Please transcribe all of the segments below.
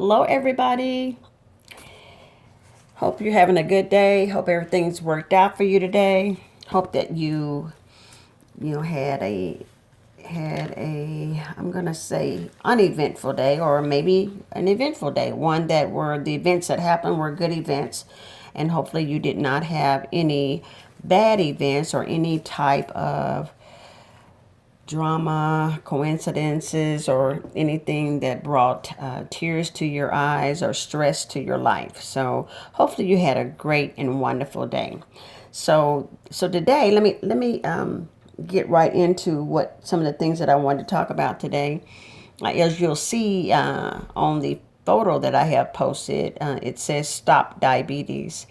Hello, everybody. Hope you're having a good day. Hope everything's worked out for you today. Hope that you had a I'm gonna say uneventful day, or maybe an eventful day. One that were the events that happened were good events, and hopefully you did not have any bad events or any type of drama, coincidences, or anything that brought tears to your eyes or stress to your life. So hopefully you had a great and wonderful day. So today, let me get right into what some of the things that I wanted to talk about today. As you'll see on the photo that I have posted, it says "Stop Diabetes,"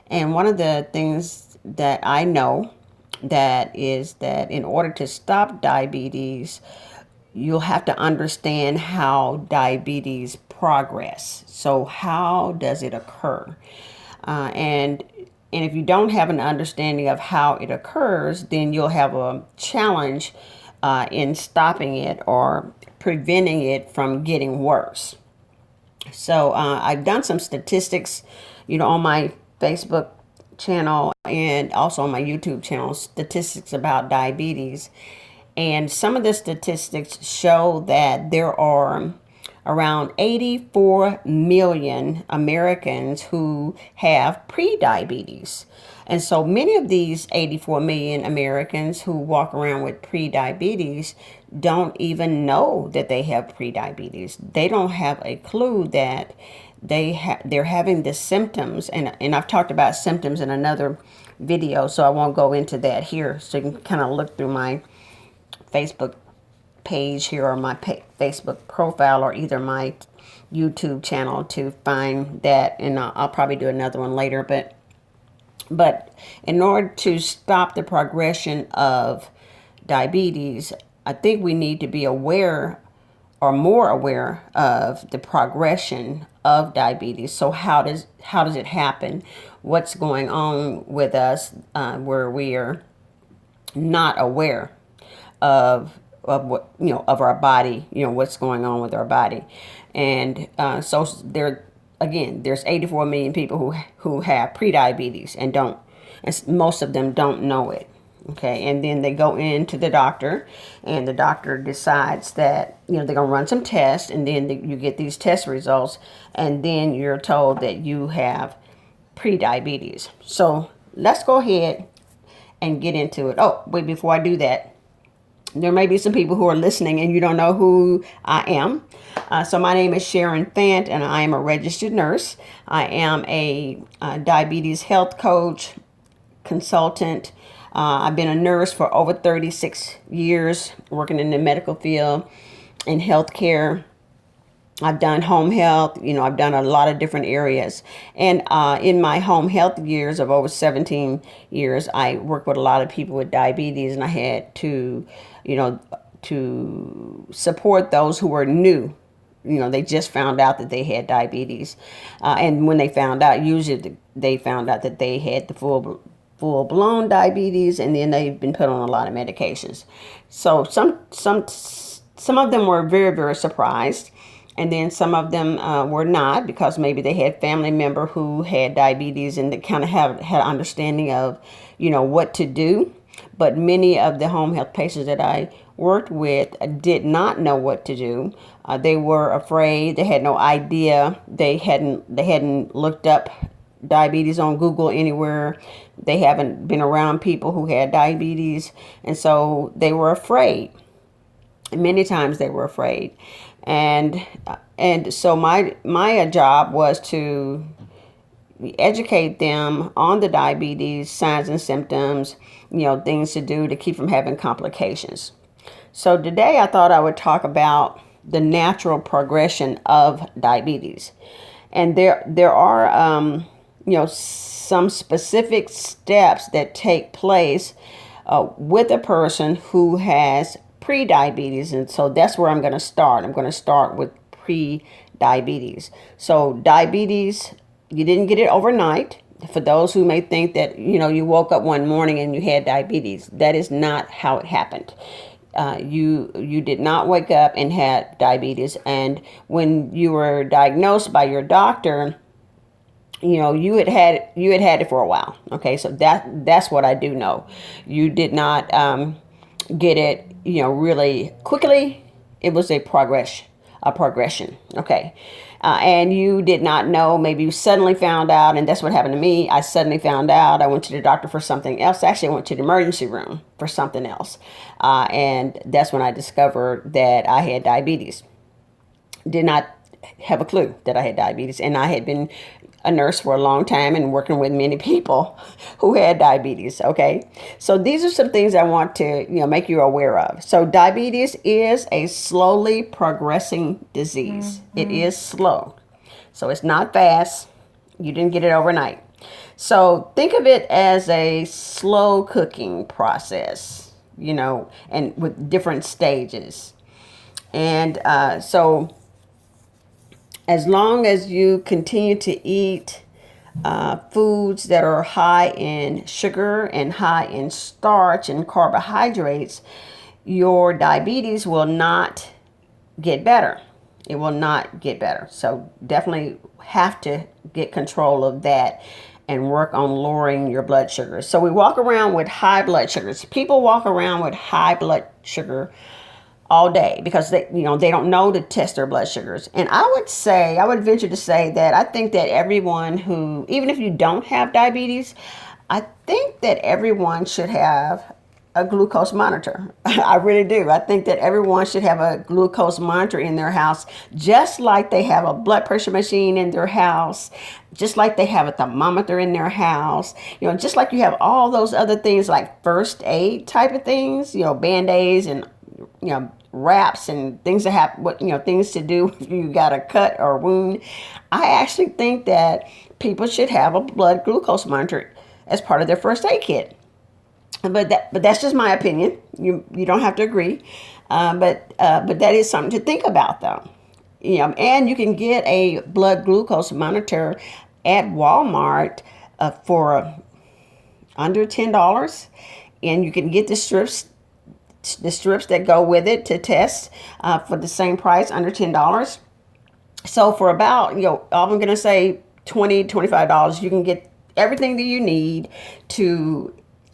and one of the things that I know that is that in order to stop diabetes, you'll have to understand how diabetes progress. So how does it occur? And if you don't have an understanding of how it occurs, then you'll have a challenge in stopping it or preventing it from getting worse. So I've done some statistics, on my Facebook channel and also on my YouTube channel, statistics about diabetes. And some of the statistics show that there are around 84 million Americans who have prediabetes. And so many of these 84 million Americans who walk around with prediabetes don't even know that they have prediabetes. They don't have a clue that they're having the symptoms, and I've talked about symptoms in another video, so I won't go into that here. So you can kind of look through my Facebook page here or my Facebook profile or either my YouTube channel to find that, and I'll probably do another one later. But in order to stop the progression of diabetes, I think we need to be aware or more aware of the progression of diabetes. So how does it happen? What's going on with us where we are not aware of what of our body, what's going on with our body. And so there's 84 million people who have prediabetes and don't, and most of them don't know it. Okay, and then they go into the doctor, and the doctor decides that they're gonna run some tests, and then you get these test results, and then you're told that you have prediabetes. So let's go ahead and get into it. Oh, wait, before I do that, there may be some people who are listening and you don't know who I am. So my name is Sharon Fant, and I am a registered nurse. I am a diabetes health coach, consultant. I've been a nurse for over 36 years, working in the medical field, in healthcare. I've done home health, I've done a lot of different areas. And in my home health years of over 17 years, I worked with a lot of people with diabetes, and I had to support those who were new. They just found out that they had diabetes. And when they found out, usually they found out that they had the full blown diabetes, and then they've been put on a lot of medications. So some of them were very, very surprised. And then some of them were not, because maybe they had family member who had diabetes and they kind of had understanding of, what to do. But many of the home health patients that I worked with did not know what to do. They were afraid. They had no idea. They hadn't looked up diabetes on Google anywhere. They haven't been around people who had diabetes, and so they were afraid. Many times they were afraid, and so my job was to educate them on the diabetes signs and symptoms, things to do to keep from having complications. So today I thought I would talk about the natural progression of diabetes, and there are some specific steps that take place with a person who has pre-diabetes. And so that's where I'm going to start. I'm going to start with pre-diabetes. So diabetes, you didn't get it overnight. For those who may think that, you woke up one morning and you had diabetes, that is not how it happened. You did not wake up and had diabetes, and when you were diagnosed by your doctor, you had had it for a while. Okay, so that's what I do know. You did not get it, really quickly. It was a progression. Okay. And you did not know, maybe you suddenly found out, and that's what happened to me. I suddenly found out. I went to the doctor for something else. Actually, I went to the emergency room for something else. And that's when I discovered that I had diabetes. Did not have a clue that I had diabetes. And I had been a nurse for a long time and working with many people who had diabetes. Okay. So these are some things I want to, make you aware of. So diabetes is a slowly progressing disease. It is slow. So it's not fast. You didn't get it overnight. So think of it as a slow cooking process, and with different stages. And so as long as you continue to eat foods that are high in sugar and high in starch and carbohydrates, your diabetes will not get better. It will not get better. So definitely have to get control of that and work on lowering your blood sugar. So we walk around with high blood sugars. People walk around with high blood sugar all day because they don't know to test their blood sugars. And I would venture to say that I think that everyone who, even if you don't have diabetes, I think that everyone should have a glucose monitor. I really do. I think that everyone should have a glucose monitor in their house, just like they have a blood pressure machine in their house, just like they have a thermometer in their house, just like you have all those other things like first aid type of things, Band-Aids and wraps and things that happen, things to do if you got a cut or a wound. I actually think that people should have a blood glucose monitor as part of their first aid kit. But that's just my opinion. You don't have to agree. But that is something to think about, though. And you can get a blood glucose monitor at Walmart for under $10, and you can get the strips that go with it to test for the same price, under $10. So for about, I'm going to say $20-$25, you can get everything that you need to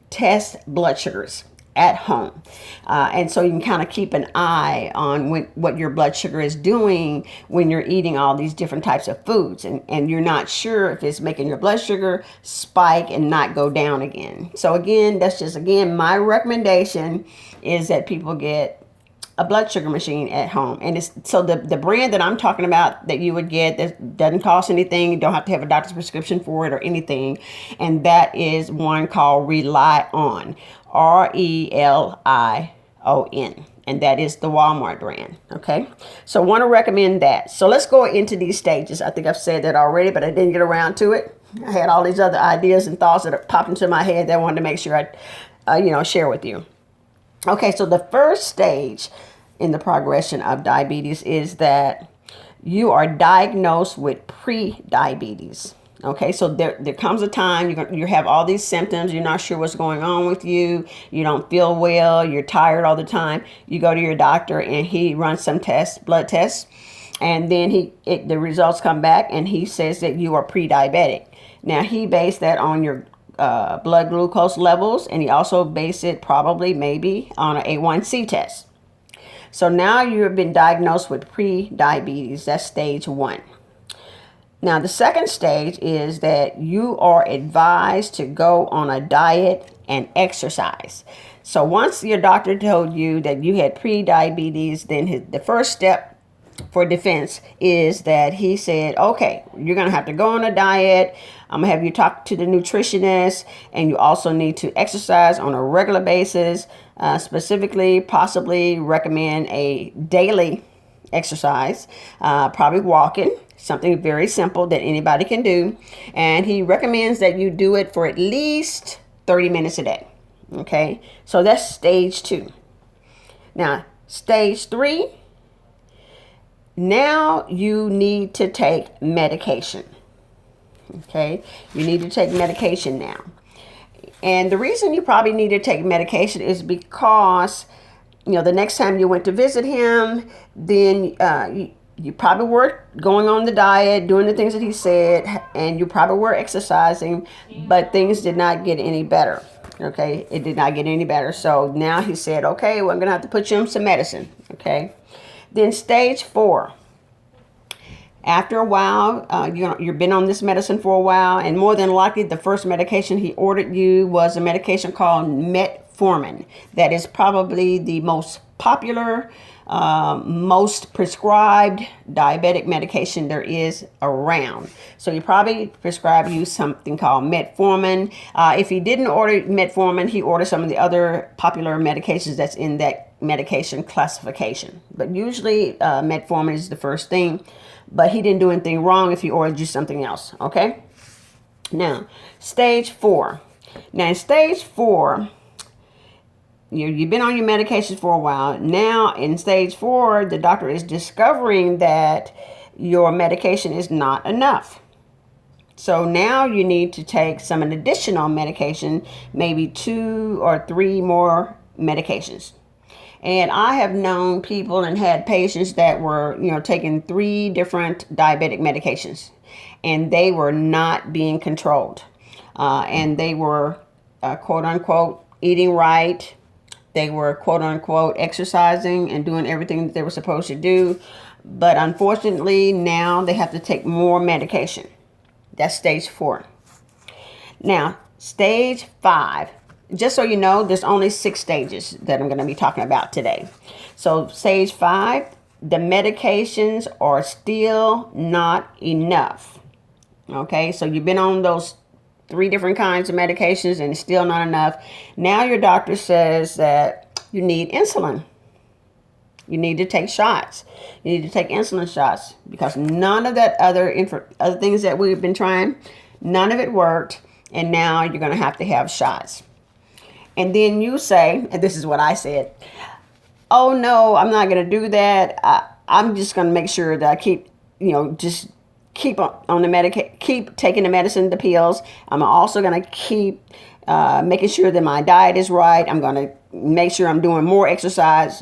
test blood sugars at home. And so you can kind of keep an eye on what your blood sugar is doing when you're eating all these different types of foods. And you're not sure if it's making your blood sugar spike and not go down again. So again, that's just, my recommendation is that people get a blood sugar machine at home. And it's so the brand that I'm talking about that you would get that doesn't cost anything, you don't have to have a doctor's prescription for it or anything, and that is one called ReliOn, ReliOn, and that is the Walmart brand. Okay, so I want to recommend that. So let's go into these stages. I think I've said that already, but I didn't get around to it. I had all these other ideas and thoughts that popped into my head that I wanted to make sure I share with you. Okay, so the first stage in the progression of diabetes is that you are diagnosed with pre-diabetes. Okay, so there comes a time you have all these symptoms, you're not sure what's going on with you, you don't feel well, you're tired all the time. You go to your doctor and he runs some blood tests, and then the results come back and he says that you are pre-diabetic. Now he based that on your blood glucose levels, and he also based it maybe on an A1C test. So now you have been diagnosed with pre-diabetes. That's stage 1. Now the second stage is that you are advised to go on a diet and exercise. So once your doctor told you that you had pre-diabetes, then the first step for defense is that he said, okay, you're going to have to go on a diet. I'm going to have you talk to the nutritionist, and you also need to exercise on a regular basis. Specifically, possibly recommend a daily exercise, probably walking, something very simple that anybody can do. And he recommends that you do it for at least 30 minutes a day. Okay, so that's stage 2. Now, stage 3, now you need to take medication. Okay, you need to take medication now. And the reason you probably need to take medication is because the next time you went to visit him, then you probably were going on the diet, doing the things that he said, and you probably were exercising, but things did not get any better. Okay, it did not get any better. So now he said, okay, well, I'm gonna have to put you on some medicine. Okay, then stage 4. After a while, you've been on this medicine for a while, and more than likely, the first medication he ordered you was a medication called metformin. That is probably the most popular, most prescribed diabetic medication there is around. So he probably prescribed you something called metformin. If he didn't order metformin, he ordered some of the other popular medications that's in that medication classification. But usually, metformin is the first thing. But he didn't do anything wrong if he ordered you something else, okay? Now, stage 4. Now, in stage 4, you've been on your medications for a while. Now, in stage 4, the doctor is discovering that your medication is not enough. So now you need to take some additional medication, maybe 2 or 3 more medications. And I have known people and had patients that were, taking 3 different diabetic medications, and they were not being controlled. And they were, quote unquote, eating right. They were, quote unquote, exercising and doing everything that they were supposed to do. But unfortunately, now they have to take more medication. That's stage 4. Now, stage 5. Just so you know, there's only 6 stages that I'm going to be talking about today. So stage 5, the medications are still not enough. Okay, so you've been on those 3 different kinds of medications and it's still not enough. Now your doctor says that you need insulin. You need to take shots. You need to take insulin shots because none of that other things that we've been trying, none of it worked. And now you're going to have shots. And then you say, and this is what I said, oh no, I'm not going to do that. I'm just going to make sure that I keep, just keep on the keep taking the medicine, the pills. I'm also going to keep making sure that my diet is right. I'm going to make sure I'm doing more exercise.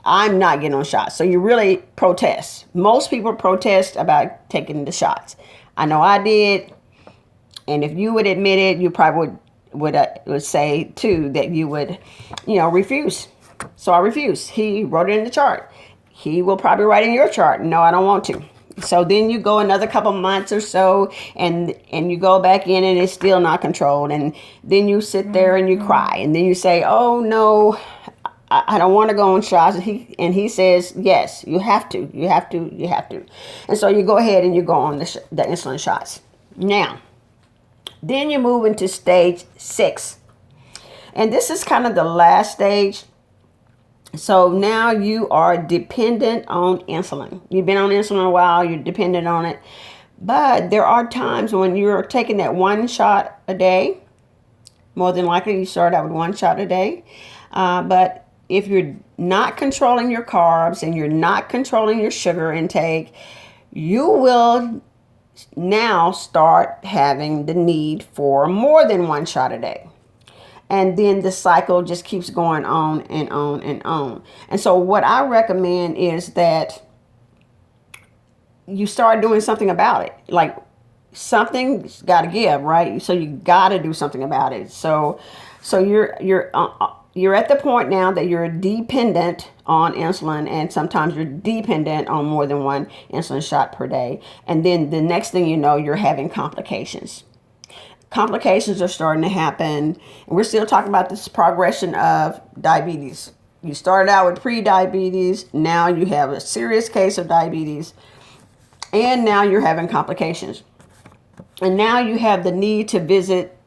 I'm not getting on shots. So you really protest. Most people protest about taking the shots. I know I did. And if you would admit it, you probably would say too that you would, refuse. So I refuse. He wrote it in the chart. He will probably write in your chart, no, I don't want to. So then you go another couple months or so and you go back in and it's still not controlled. And then you sit there and you cry. And then you say, oh no, I don't want to go on shots. And he says, yes, you have to. And so you go ahead and you go on the insulin shots. Now, then you move into stage 6. And this is kind of the last stage. So now you are dependent on insulin. You've been on insulin a while, you're dependent on it. But there are times when you're taking that 1 shot a day. More than likely you start out with 1 shot a day. But if you're not controlling your carbs and you're not controlling your sugar intake, you will now start having the need for more than 1 shot a day. And then the cycle just keeps going on and on and on. And so what I recommend is that you start doing something about it. Like something's got to give, right? So you got to do something about it. So you're at the point now that you're dependent on insulin, and sometimes you're dependent on more than 1 insulin shot per day. And then the next thing you know, you're having complications. Complications are starting to happen. And we're still talking about this progression of diabetes. You started out with pre-diabetes. Now you have a serious case of diabetes. And now you're having complications. And now you have the need to visit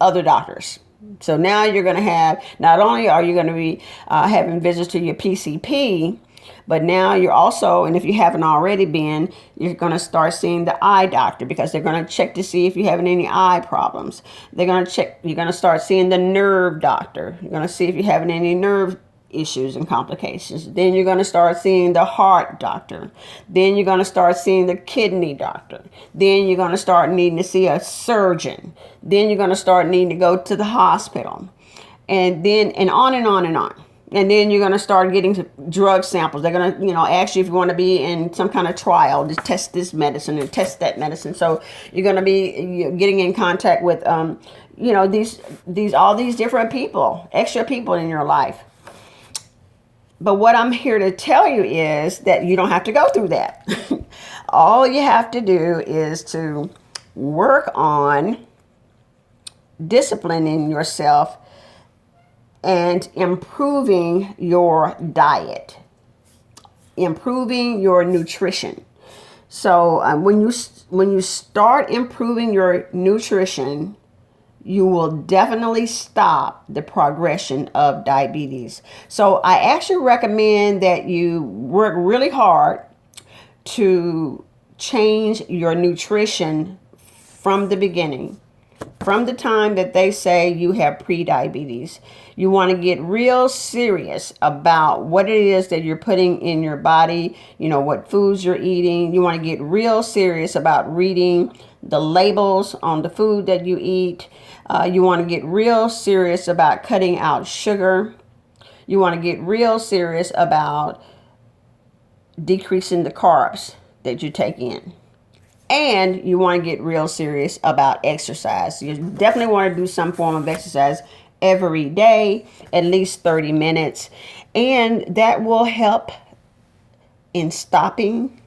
other doctors. So now you're going to have, not only are you going to be having visits to your PCP, but now you're also, and if you haven't already been, you're going to start seeing the eye doctor because they're going to check to see if you're having any eye problems. You're going to start seeing the nerve doctor. You're going to see if you're having any nerve issues and complications. Then you're going to start seeing the heart doctor. Then you're going to start seeing the kidney doctor. Then you're going to start needing to see a surgeon. Then you're going to start needing to go to the hospital. And then, and on and on and on. And then you're going to start getting drug samples. They're going to, ask you if you want to be in some kind of trial to test this medicine and test that medicine. So you're going to be getting in contact with, these all these different people, extra people in your life. But what I'm here to tell you is that you don't have to go through that. All you have to do is to work on disciplining yourself and improving your diet, improving your nutrition. So when you start improving your nutrition, you will definitely stop the progression of diabetes. So I actually recommend that you work really hard to change your nutrition from the beginning. From the time that they say you have pre-diabetes, you want to get real serious about what it is that you're putting in your body, what foods you're eating. You want to get real serious about reading the labels on the food that you eat. You want to get real serious about cutting out sugar. You want to get real serious about decreasing the carbs that you take in. And you want to get real serious about exercise. You definitely want to do some form of exercise every day, at least 30 minutes. And that will help in stopping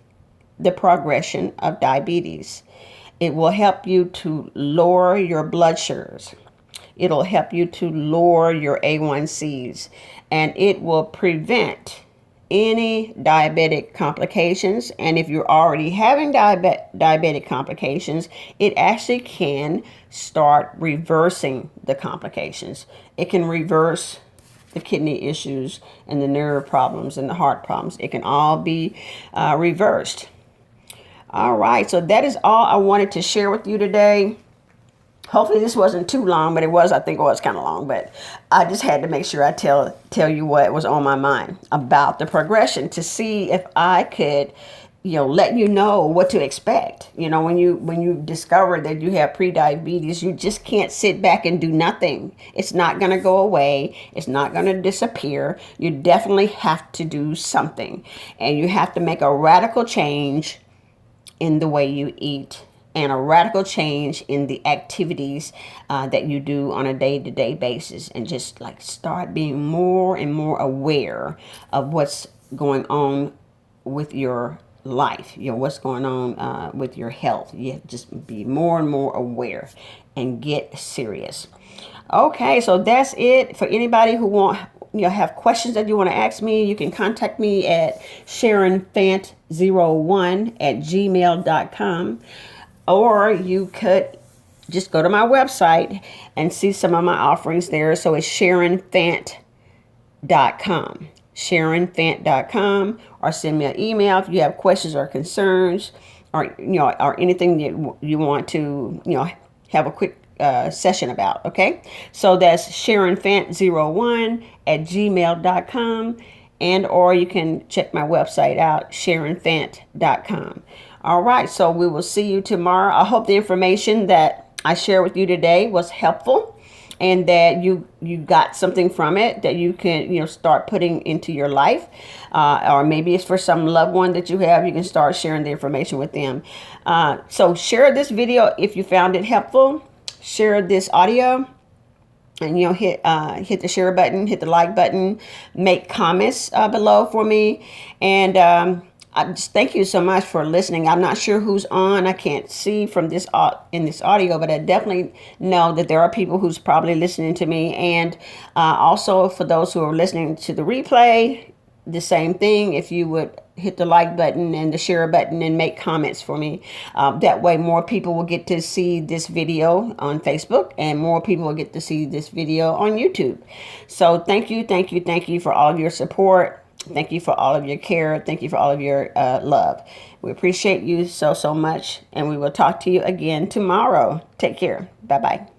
the progression of diabetes. It will help you to lower your blood sugars. It'll help you to lower your A1Cs. And it will prevent any diabetic complications. And if you're already having diabetic complications, it actually can start reversing the complications. It can reverse the kidney issues and the nerve problems and the heart problems. It can all be reversed. All right, so that is all I wanted to share with you today. Hopefully this wasn't too long, but I think it was kind of long, but I just had to make sure I tell you what was on my mind about the progression to see if I could, let you know what to expect. When you discover that you have pre-diabetes, you just can't sit back and do nothing. It's not going to go away. It's not going to disappear. You definitely have to do something, and you have to make a radical change in the way you eat, and a radical change in the activities that you do on a day-to-day basis, and just start being more and more aware of what's going on with your life, what's going on with your health. You just be more and more aware and get serious. Okay, so that's it. For anybody who have questions that you want to ask me, you can contact me at SharonFant01@gmail.com. Or you could just go to my website and see some of my offerings there. So it's SharonFant.com. SharonFant.com, or send me an email if you have questions or concerns, or or anything that you want to have a quick session about. Okay, so that's SharonFant01@gmail.com, and or you can check my website out, SharonFant.com. All right, so we will see you tomorrow. I hope the information that I share with you today was helpful, and that you got something from it that you can start putting into your life, or maybe it's for some loved one that you have. You can start sharing the information with them. So share this video if you found it helpful. Share this audio, and hit the share button, hit the like button, make comments below for me, and I just thank you so much for listening. I'm not sure who's on. I can't see from this in this audio, but I definitely know that there are people who's probably listening to me. And also for those who are listening to the replay, the same thing. If you would hit the like button and the share button and make comments for me. That way more people will get to see this video on Facebook, and more people will get to see this video on YouTube. So thank you for all of your support. Thank you for all of your care. Thank you for all of your love. We appreciate you so much, and we will talk to you again tomorrow. Take care. Bye-bye.